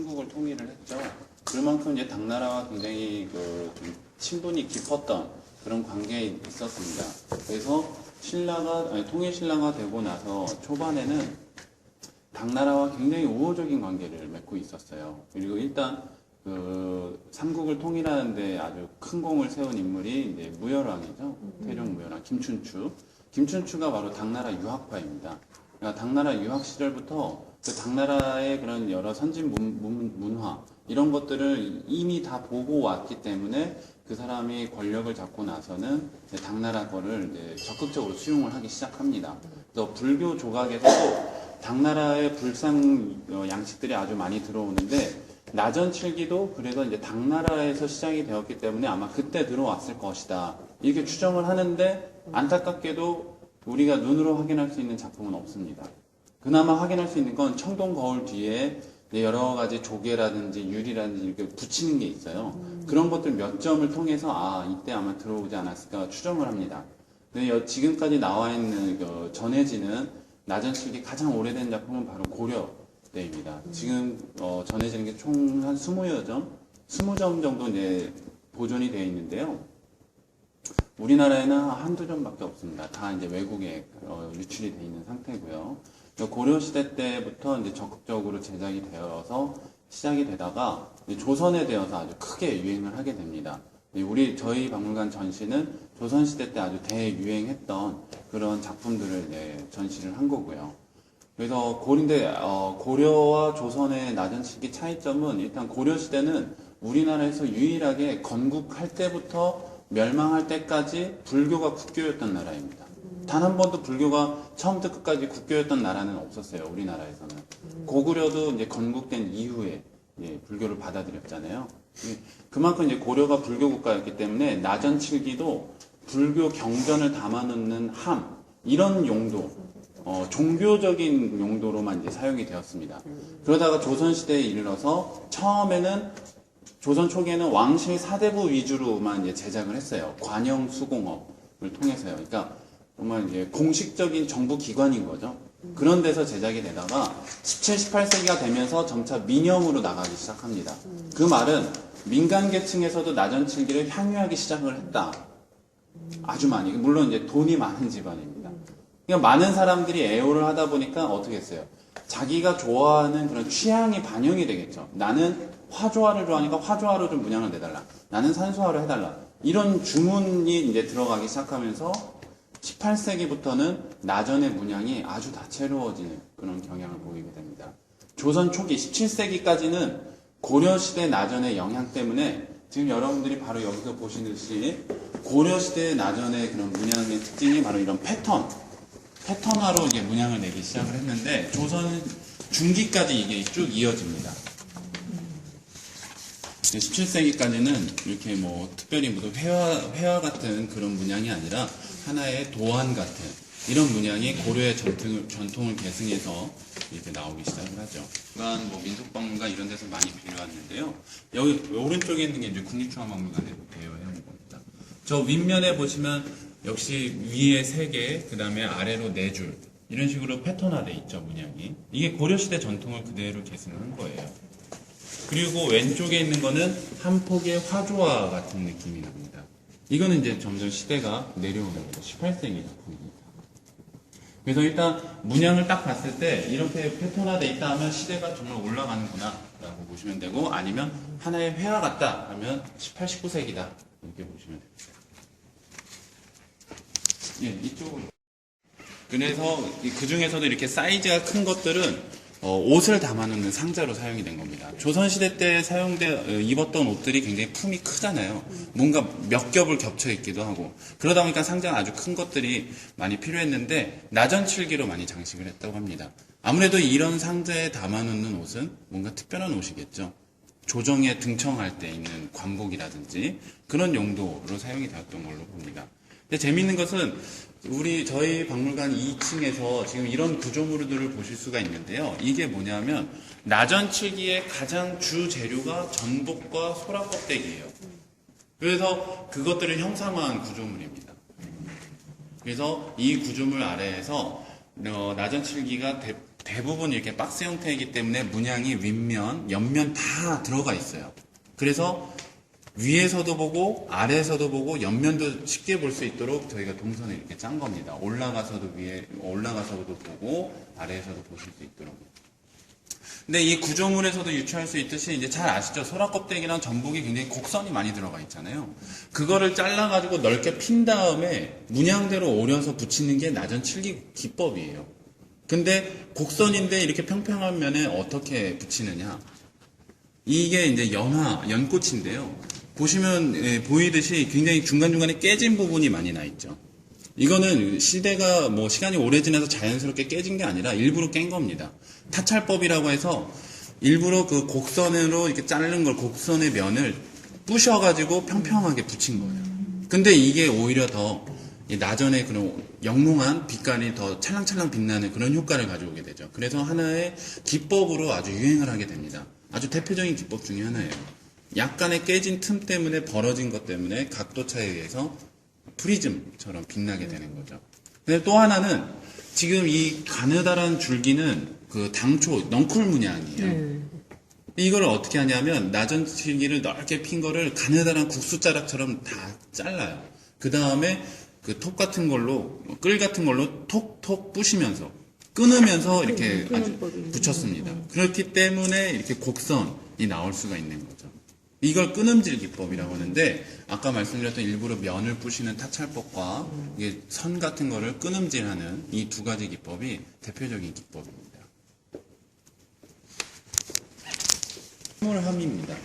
삼국을 통일을 했죠. 그만큼 이제 당나라와 굉장히 좀 친분이 깊었던 그런 관계에 있었습니다. 그래서 통일신라가 되고 나서 초반에는 당나라와 굉장히 우호적인 관계를 맺고 있었어요. 그리고 일단 삼국을 통일하는데 아주 큰 공을 세운 인물이 이제 무열왕이죠. 태종 무열왕 김춘추. 김춘추가 바로 당나라 유학파입니다. 그러니까 당나라 유학 시절부터 그 당나라의 그런 여러 선진 문화 이런 것들을 이미 다 보고 왔기 때문에 그 사람이 권력을 잡고 나서는 당나라 거를 이제 적극적으로 수용을 하기 시작합니다. 그래서 불교 조각에서도 당나라의 불상 양식들이 아주 많이 들어오는데 나전칠기도 그래서 이제 당나라에서 시작이 되었기 때문에 아마 그때 들어왔을 것이다 이렇게 추정을 하는데 안타깝게도 우리가 눈으로 확인할 수 있는 작품은 없습니다. 그나마 확인할 수 있는 건 청동 거울 뒤에 여러 가지 조개라든지 유리라든지 이렇게 붙이는 게 있어요. 그런 것들 몇 점을 통해서 이때 아마 들어오지 않았을까 추정을 합니다. 근데 지금까지 나와 있는 전해지는 나전칠기 가장 오래된 작품은 바로 고려 때입니다. 지금 전해지는 게 총 한 20점 정도 이제 보존이 되어 있는데요. 우리나라에는 한두 점밖에 없습니다. 다 이제 외국에 유출이 되어 있는 상태고요. 고려 시대 때부터 이제 적극적으로 제작이 되어서 시작이 되다가 조선에 되어서 아주 크게 유행을 하게 됩니다. 저희 박물관 전시는 조선 시대 때 아주 대유행했던 그런 작품들을 전시를 한 거고요. 그래서 고려와 조선의 나전칠기 차이점은 일단 고려 시대는 우리나라에서 유일하게 건국할 때부터 멸망할 때까지 불교가 국교였던 나라입니다. 단 한 번도 불교가 처음부터 끝까지 국교였던 나라는 없었어요. 우리나라에서는. 고구려도 이제 건국된 이후에 불교를 받아들였잖아요. 그만큼 이제 고려가 불교 국가였기 때문에 나전칠기도 불교 경전을 담아놓는 함 이런 용도, 종교적인 용도로만 이제 사용이 되었습니다. 그러다가 조선 시대에 이르러서 처음에는 조선 초기에는 왕실 사대부 위주로만 이제 제작을 했어요. 관영 수공업을 통해서요. 그러니까 정말 이제 공식적인 정부 기관인 거죠. 그런 데서 제작이 되다가 17, 18세기가 되면서 점차 민영으로 나가기 시작합니다. 그 말은 민간 계층에서도 나전칠기를 향유하기 시작을 했다. 아주 많이. 물론 이제 돈이 많은 집안입니다. 그러니까 많은 사람들이 애호를 하다 보니까 어떻게 했어요? 자기가 좋아하는 그런 취향이 반영이 되겠죠. 나는 화조화를 좋아하니까 화조화로 좀 문양을 내달라. 나는 산수화로 해달라. 이런 주문이 이제 들어가기 시작하면서 18세기부터는 나전의 문양이 아주 다채로워지는 그런 경향을 보이게 됩니다. 조선 초기 17세기까지는 고려시대 나전의 영향 때문에 지금 여러분들이 바로 여기서 보시듯이 고려시대 나전의 그런 문양의 특징이 바로 이런 패턴화로 이제 문양을 내기 시작을 했는데 조선 중기까지 이게 쭉 이어집니다. 17세기까지는 이렇게 특별히 무슨 회화 같은 그런 문양이 아니라 하나의 도안 같은 이런 문양이 고려의 전통을 계승해서 이렇게 나오기 시작을 하죠. 민속박물관 이런 데서 많이 빌려왔는데요. 여기 오른쪽에 있는 게 이제 국립중앙박물관에 되어 있는 겁니다. 저 윗면에 보시면 역시 위에 3개, 그 다음에 아래로 4줄 이런 식으로 패턴화되어 있죠, 문양이. 이게 고려시대 전통을 그대로 계승한 거예요. 그리고 왼쪽에 있는 거는 한 폭의 화조화 같은 느낌이 납니다. 이거는 이제 점점 시대가 내려오는 거죠. 18세기 작품입니다. 그래서 일단 문양을 딱 봤을 때 이렇게 패턴화되어 있다 하면 시대가 정말 올라가는구나 라고 보시면 되고, 아니면 하나의 회화 같다 하면 18, 19세기다 이렇게 보시면 됩니다. 이쪽으로. 그래서 그 중에서도 이렇게 사이즈가 큰 것들은 옷을 담아놓는 상자로 사용이 된 겁니다. 조선시대 때 입었던 옷들이 굉장히 품이 크잖아요. 뭔가 몇 겹을 겹쳐 입기도 하고. 그러다 보니까 상자가 아주 큰 것들이 많이 필요했는데, 나전칠기로 많이 장식을 했다고 합니다. 아무래도 이런 상자에 담아놓는 옷은 뭔가 특별한 옷이겠죠. 조정에 등청할 때 입는 관복이라든지 그런 용도로 사용이 되었던 걸로 봅니다. 근데 재밌는 것은 저희 박물관 2층에서 지금 이런 구조물들을 보실 수가 있는데요. 이게 뭐냐면 나전칠기의 가장 주 재료가 전복과 소라 껍데기예요. 그래서 그것들을 형상화한 구조물입니다. 그래서 이 구조물 아래에서 나전칠기가 대부분 이렇게 박스 형태이기 때문에 문양이 윗면, 옆면 다 들어가 있어요. 그래서 위에서도 보고 아래에서도 보고 옆면도 쉽게 볼 수 있도록 저희가 동선을 이렇게 짠 겁니다. 올라가서도 보고 아래에서도 보실 수 있도록. 근데 이 구조물에서도 유추할 수 있듯이 이제 잘 아시죠? 소라 껍데기랑 전복이 굉장히 곡선이 많이 들어가 있잖아요. 그거를 잘라가지고 넓게 핀 다음에 문양대로 오려서 붙이는 게 나전칠기 기법이에요. 근데 곡선인데 이렇게 평평한 면에 어떻게 붙이느냐? 이게 이제 연꽃인데요. 보시면 보이듯이 굉장히 중간중간에 깨진 부분이 많이 나 있죠. 이거는 시대가 시간이 오래 지나서 자연스럽게 깨진 게 아니라 일부러 깬 겁니다. 타찰법이라고 해서 일부러 그 곡선으로 이렇게 자른 걸 곡선의 면을 부셔가지고 평평하게 붙인 거예요. 근데 이게 오히려 더 나전의 그런 영롱한 빛깔이 더 찰랑찰랑 빛나는 그런 효과를 가져오게 되죠. 그래서 하나의 기법으로 아주 유행을 하게 됩니다. 아주 대표적인 기법 중에 하나예요. 약간의 깨진 틈 때문에 벌어진 것 때문에 각도 차에 의해서 프리즘처럼 빛나게 되는 거죠. 근데 또 하나는 지금 이 가느다란 줄기는 그 당초 넝쿨 문양이에요. 이걸 어떻게 하냐면 나전칠기를 넓게 핀 거를 가느다란 국수자락처럼 다 잘라요. 그 다음에 그 톱 같은 걸로 끌 같은 걸로 톡톡 부시면서 끊으면서 이렇게 아주 붙였습니다. 그렇기 때문에 이렇게 곡선이 나올 수가 있는 거죠. 이걸 끊음질 기법이라고 하는데 아까 말씀드렸던 일부러 면을 부시는 타찰법과 이게 선 같은 거를 끊음질하는 이 두 가지 기법이 대표적인 기법입니다. 패물함입니다.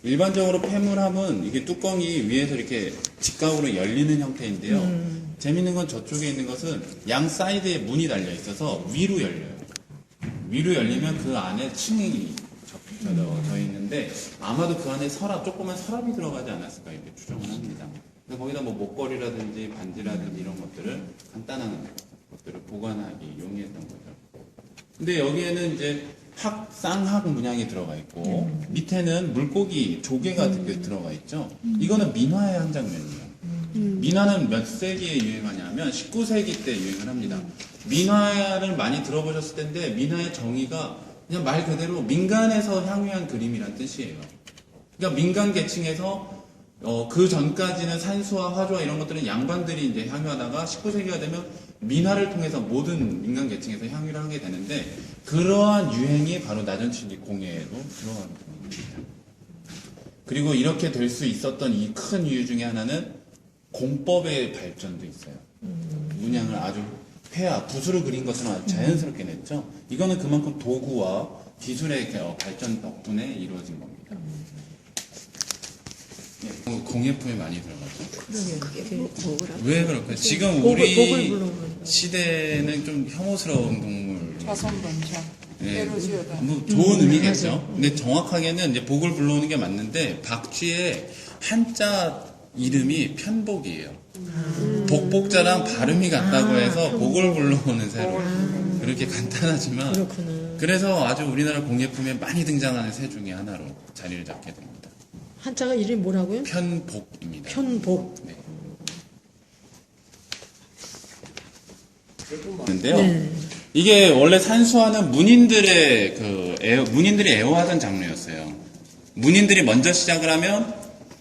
일반적으로 패물함은 이게 뚜껑이 위에서 이렇게 직각으로 열리는 형태인데요. 재밌는 건 저쪽에 있는 것은 양 사이드에 문이 달려 있어서 위로 열려요. 위로 열리면 그 안에 층이 져 있는데 아마도 그 안에 조그만 서랍이 들어가지 않았을까 이렇게 추정을 합니다. 그래서 거기다 목걸이라든지 반지라든지 이런 것들을 간단한 것들을 보관하기 용이했던 거죠. 근데 여기에는 이제 쌍학 문양이 들어가 있고 밑에는 물고기 조개가 들어가 있죠. 이거는 민화의 한 장면이에요. 민화는 몇 세기에 유행하냐면 19세기 때 유행을 합니다. 민화를 많이 들어보셨을 텐데 민화의 정의가 그냥 말 그대로 민간에서 향유한 그림이란 뜻이에요. 그러니까 민간 계층에서 그 전까지는 산수와 화조와 이런 것들은 양반들이 이제 향유하다가 19세기가 되면 민화를 통해서 모든 민간 계층에서 향유를 하게 되는데 그러한 유행이 바로 나전칠기 공예로 들어가는 겁니다. 그리고 이렇게 될 수 있었던 이 큰 이유 중에 하나는 공법의 발전도 있어요. 문양을 아주 붓으로 그린 것처럼 아주 자연스럽게 냈죠. 이거는 그만큼 도구와 기술의 발전 덕분에 이루어진 겁니다. 공예품에 많이 들어가죠. 그게 뭐라? 왜 그럴까요? 지금 우리 시대는 좀 혐오스러운 동물. 자손번창. 에로지어다. 좋은 의미겠죠. 근데 정확하게는 이제 복을 불러오는 게 맞는데 박쥐의 한자 이름이 편복이에요. 복복자랑 발음이 같다고 해서 복을 불러오는 새로. 그렇게 간단하지만. 그렇구나. 그래서 아주 우리나라 공예품에 많이 등장하는 새 중에 하나로 자리를 잡게 됩니다. 한자가 이름이 뭐라고요? 편복입니다. 편복. 네. 근데요. 네. 이게 원래 산수화는 문인들이 애호하던 장르였어요. 문인들이 먼저 시작을 하면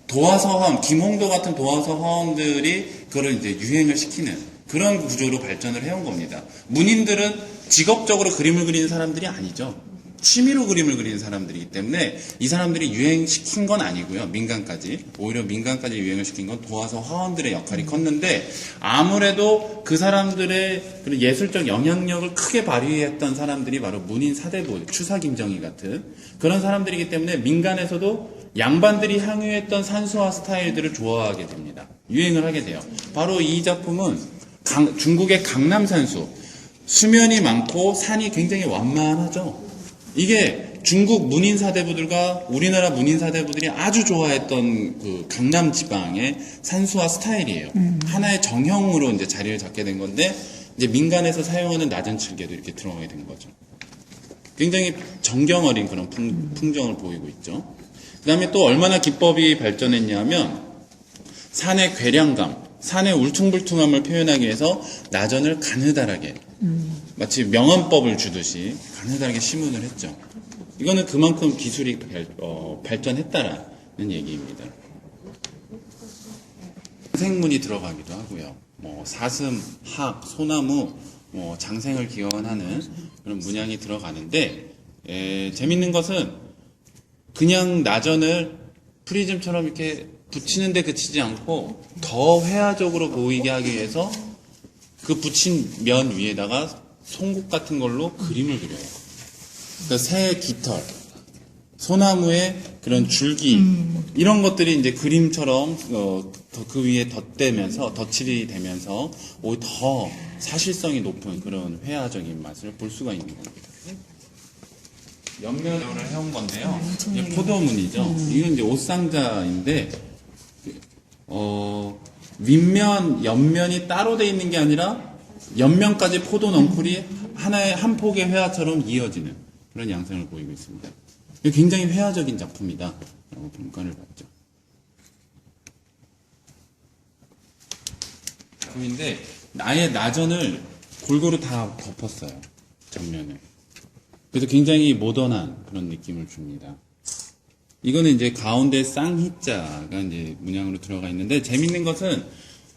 도화서화원, 김홍도 같은 도화서화원들이 그걸 이제 유행을 시키는 그런 구조로 발전을 해온 겁니다. 문인들은 직업적으로 그림을 그리는 사람들이 아니죠. 취미로 그림을 그리는 사람들이기 때문에 이 사람들이 유행시킨 건 아니고요. 민간까지. 오히려 민간까지 유행을 시킨 건 도화서 화원들의 역할이 컸는데 아무래도 그 사람들의 그런 예술적 영향력을 크게 발휘했던 사람들이 바로 문인 사대부, 추사김정희 같은 그런 사람들이기 때문에 민간에서도 양반들이 향유했던 산수화 스타일들을 좋아하게 됩니다. 유행을 하게 돼요. 바로 이 작품은 중국의 강남 산수. 수면이 많고 산이 굉장히 완만하죠. 이게 중국 문인 사대부들과 우리나라 문인 사대부들이 아주 좋아했던 그 강남 지방의 산수화 스타일이에요. 하나의 정형으로 이제 자리를 잡게 된 건데 이제 민간에서 사용하는 나전칠개도 이렇게 들어가게 된 거죠. 굉장히 정경 어린 그런 풍정을 보이고 있죠. 그 다음에 또 얼마나 기법이 발전했냐면 산의 괴량감, 산의 울퉁불퉁함을 표현하기 위해서 나전을 가느다랗게 마치 명언법을 주듯이 가느다랗게 시문을 했죠. 이거는 그만큼 기술이 발전했다라는 얘기입니다. 생문이 들어가기도 하고요. 뭐 사슴, 학, 소나무, 뭐 장생을 기원하는 그런 문양이 들어가는데 재밌는 것은 그냥 나전을 프리즘처럼 이렇게 붙이는데 그치지 않고 더 회화적으로 보이게 하기 위해서 그 붙인 면 위에다가 송곳 같은 걸로 그림을 그려요. 그러니까 새의 깃털, 소나무의 그런 줄기 이런 것들이 이제 그림처럼 그 위에 덧칠이 되면서 오히려 더 사실성이 높은 그런 회화적인 맛을 볼 수가 있는 겁니다. 옆면을 해온 건데요. 이게 포도문이죠. 이건 이제 옷상자인데 윗면, 옆면이 따로 돼 있는 게 아니라 옆면까지 포도 넝쿨이 하나의 한 폭의 회화처럼 이어지는 그런 양상을 보이고 있습니다. 굉장히 회화적인 작품이다 라고 평가를 받죠. 작품인데 아예 나전을 골고루 다 덮었어요. 전면을. 그래서 굉장히 모던한 그런 느낌을 줍니다. 이거는 이제 가운데 쌍희자가 이제 문양으로 들어가 있는데 재밌는 것은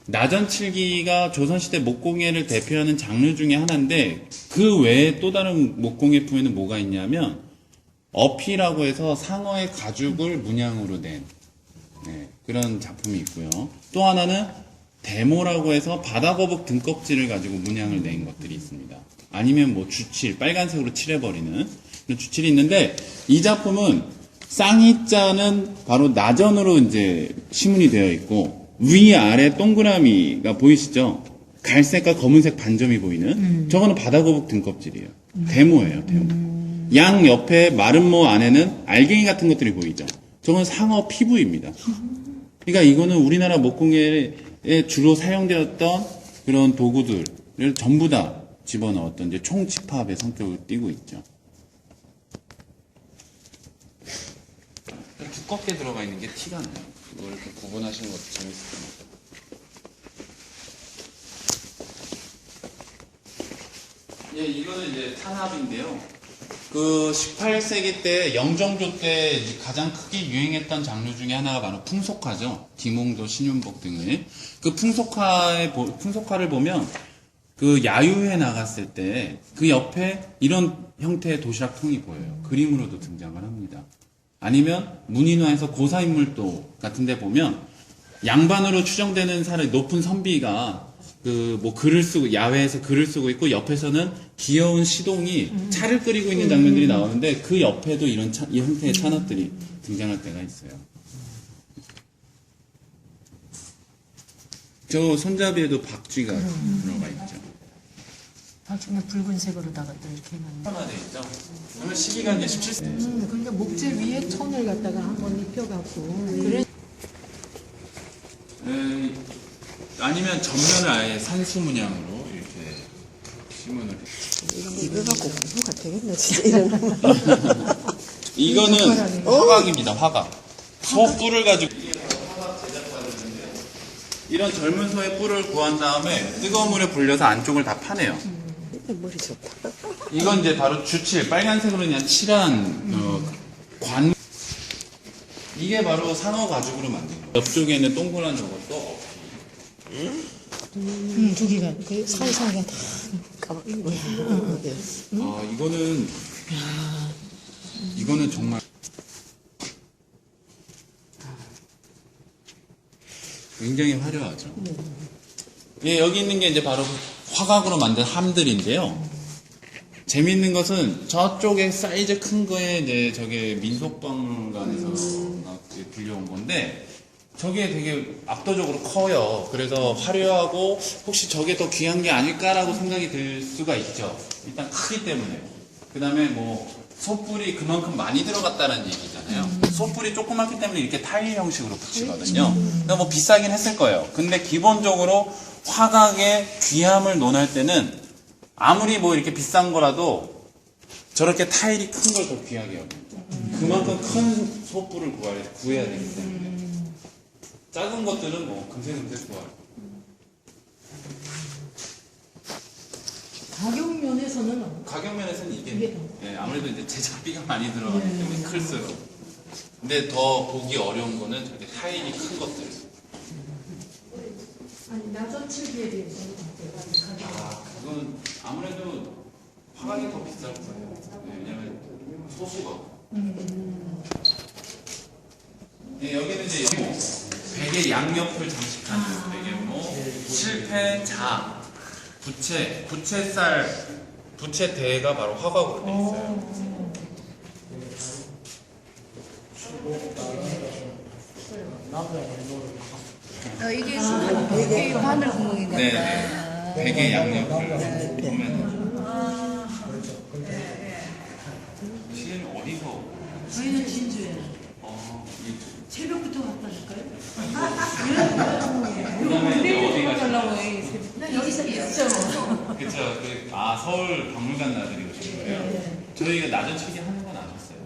나전칠기가 조선시대 목공예를 대표하는 장르 중에 하나인데 그 외에 또 다른 목공예품에는 뭐가 있냐면 어피라고 해서 상어의 가죽을 문양으로 낸 그런 작품이 있고요. 또 하나는 대모라고 해서 바다거북 등껍질을 가지고 문양을 낸 것들이 있습니다. 아니면 뭐 주칠, 빨간색으로 칠해버리는 그런 주칠이 있는데 이 작품은 쌍희자는 바로 나전으로 이제 시문이 되어 있고 위아래 동그라미가 보이시죠? 갈색과 검은색 반점이 보이는 저거는 바다거북 등껍질이에요. 대모예요, 대모. 양 옆에 마른 모 안에는 알갱이 같은 것들이 보이죠? 저건 상어 피부입니다. 그러니까 이거는 우리나라 목공예에 주로 사용되었던 그런 도구들을 전부 다 집어넣었던 이제 총집합의 성격을 띠고 있죠. 두껍게 들어가 있는 게 티가 나요. 이걸 이렇게 구분하시는 것도 재밌을 겁니다. 예, 이거는 이제 탄압인데요. 그 18세기 때 영정조 때 가장 크게 유행했던 장르 중에 하나가 바로 풍속화죠. 김홍도, 신윤복 등을. 그 풍속화를 보면 그 야유회 나갔을 때 그 옆에 이런 형태의 도시락통이 보여요. 그림으로도 등장을 합니다. 아니면 문인화에서 고사인물도 같은 데 보면 양반으로 추정되는 사람이 높은 선비가 그 뭐 글을 쓰고 야외에서 글을 쓰고 있고 옆에서는 귀여운 시동이 차를 끓이고 있는 장면들이 나오는데 그 옆에도 이 형태의 찬업들이 등장할 때가 있어요. 저 손잡이에도 박쥐가 들어가 있죠. 박쥐는 붉은색으로다가 또 이렇게 해놨네. 하나 돼 있죠. 그러면 시기가 이제 17세. 그러니까 목재 위에 천을 갖다가 한번 입혀갖고. 그래. 아니면 전면을 아예 산수 문양으로 이렇게 시문을. 이거 갖고 공부가 되겠네 진짜. 이거는 화각입니다. 화각. 소 뿔을 가지고 화각 제작받았는데요. 이런 젊은 소의 뿔을 구한 다음에 뜨거운 물에 불려서 안쪽을 다 파내요. 머리 좋다. 이건 이제 바로 주칠, 빨간색으로 그냥 칠한 관. 이게 바로 상어 가죽으로 만든 거예요. 옆쪽에 있는 동그란 저것도 두 개가 그 사이사이가 다. 이거는 정말 굉장히 화려하죠. 예, 여기 있는 게 이제 바로 화각으로 만든 함들인데요. 재밌는 것은 저쪽에 사이즈 큰 거에 이제 저게 민속박물관에서 빌려온 건데 저게 되게 압도적으로 커요. 그래서 화려하고 혹시 저게 더 귀한 게 아닐까라고 생각이 들 수가 있죠. 일단 크기 때문에. 그 다음에 뭐 소뿔이 그만큼 많이 들어갔다는 얘기잖아요. 소뿔이 조그맣기 때문에 이렇게 타일 형식으로 붙이거든요. 그러니까 뭐 비싸긴 했을 거예요. 근데 기본적으로 화각의 귀함을 논할 때는 아무리 뭐 이렇게 비싼 거라도 저렇게 타일이 큰 걸 더 귀하게 여깁니다. 그만큼 큰 소뿔을 구해야 되기 때문에. 작은 것들은 뭐 금세 구할. 가격 면에서는 가격 면에서는 이게 이게 예, 아무래도 이제 제작비가 많이 들어가기 때문에 클수록. 근데 더 보기 어려운 거는 저렇게 타일이 큰 것들. 아니 나전 칠기에 비해서 아, 그건 아무래도 화각이 더 비쌀 거예요. 네, 왜냐면 소수가. 네, 여기는 이제 여기 베개 양옆을 장식한 베개모, 실패 자, 부채 대가 바로 화각으로 돼 있어요. 이게 이게 바늘 구멍인가 네, 보다. 네. 베개 양옆을 보면 지금 어디서? 저희는 진주에 이 새벽부터 왔다니까요. 그다음에 이제 어디 가시나요? 하려고 이 여기서 있어. 그쵸. 서울 박물관 나들이 오신 거예요? 저희가 낮은 치기 하는 건 아셨어요?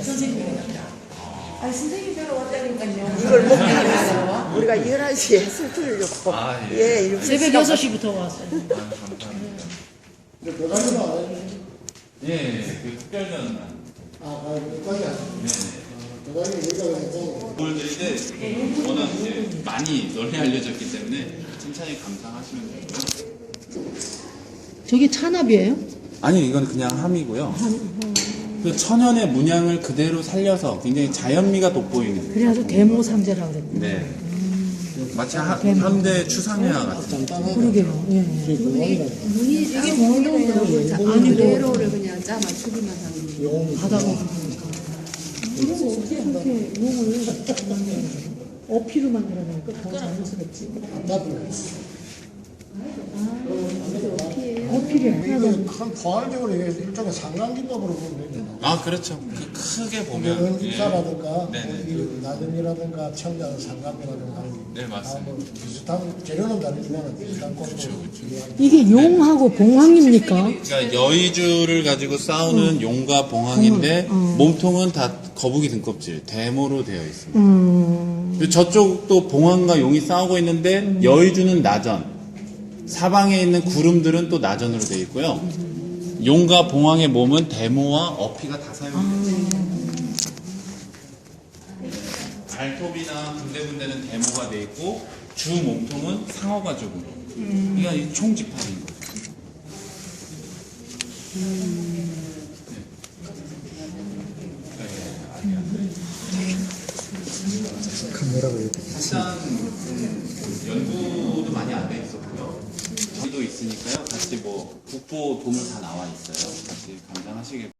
선생님. 아니 선생님 뵈러 왔다니까요. 이걸 먹기 위해서 우리가 11시에 술 틀려고. 아, 예. 예, 이렇게 새벽 6시부터 왔어요. 감사합니다. 배달료는 안 해주세요. 예, 그 특별전만. 여기까지 안 해주세요. 네. 배달료 여기가 있고, 보여드리는데 워낙 이제 많이 널리 알려졌기 때문에 천천히 감상하시면 되고요. 저게 찬압이에요? 아니, 이건 그냥 함이고요. 그 천연의 문양을 그대로 살려서 굉장히 자연미가 돋보이는. 그래서 대모상제라고 그랬대. 네. 마치 현대 추상회화 같은. 그러게요. 예. 문이 이게 뭐로 아니 대로를 그냥 짜 맞추기만 하는 거. 바다가 그러니까. 그럼 어떻게 그렇게 용을 만들어요? 어피로 만들어내니까 더 자연스럽지. 어피를 하나는 큰 포괄적으로 이게 일종의 상관기법으로 보면 됩니다. 아, 그렇죠. 그 크게 보면. 은입사라든가, 네네. 이 나름이라든가, 청자는 상관이라든가 하는 게. 네, 맞습니다. 뭐 비슷한, 재료는 다르지만 비슷한 것으로. 이게 용하고 봉황입니까? 그러니까 여의주를 가지고 싸우는 용과 봉황인데 몸통은 다 거북이 등껍질, 대모로 되어 있습니다. 그리고 저쪽도 봉황과 용이 싸우고 있는데 여의주는 나전, 사방에 있는 구름들은 또 나전으로 되어 있고요. 용과 봉황의 몸은 대모와 어피가 다 사용됩니다. 발톱이나 군데군데는 대모가 되어 있고 주 몸통은 상어 가죽으로. 그러니까 이 총집합인 거죠. 카메라가 이렇게. 사실상 연구도 많이 안 돼 있었고요. 저희도 있으니까요. 같이 뭐 국보 도물 다 나와 있어요. 같이 감상하시길.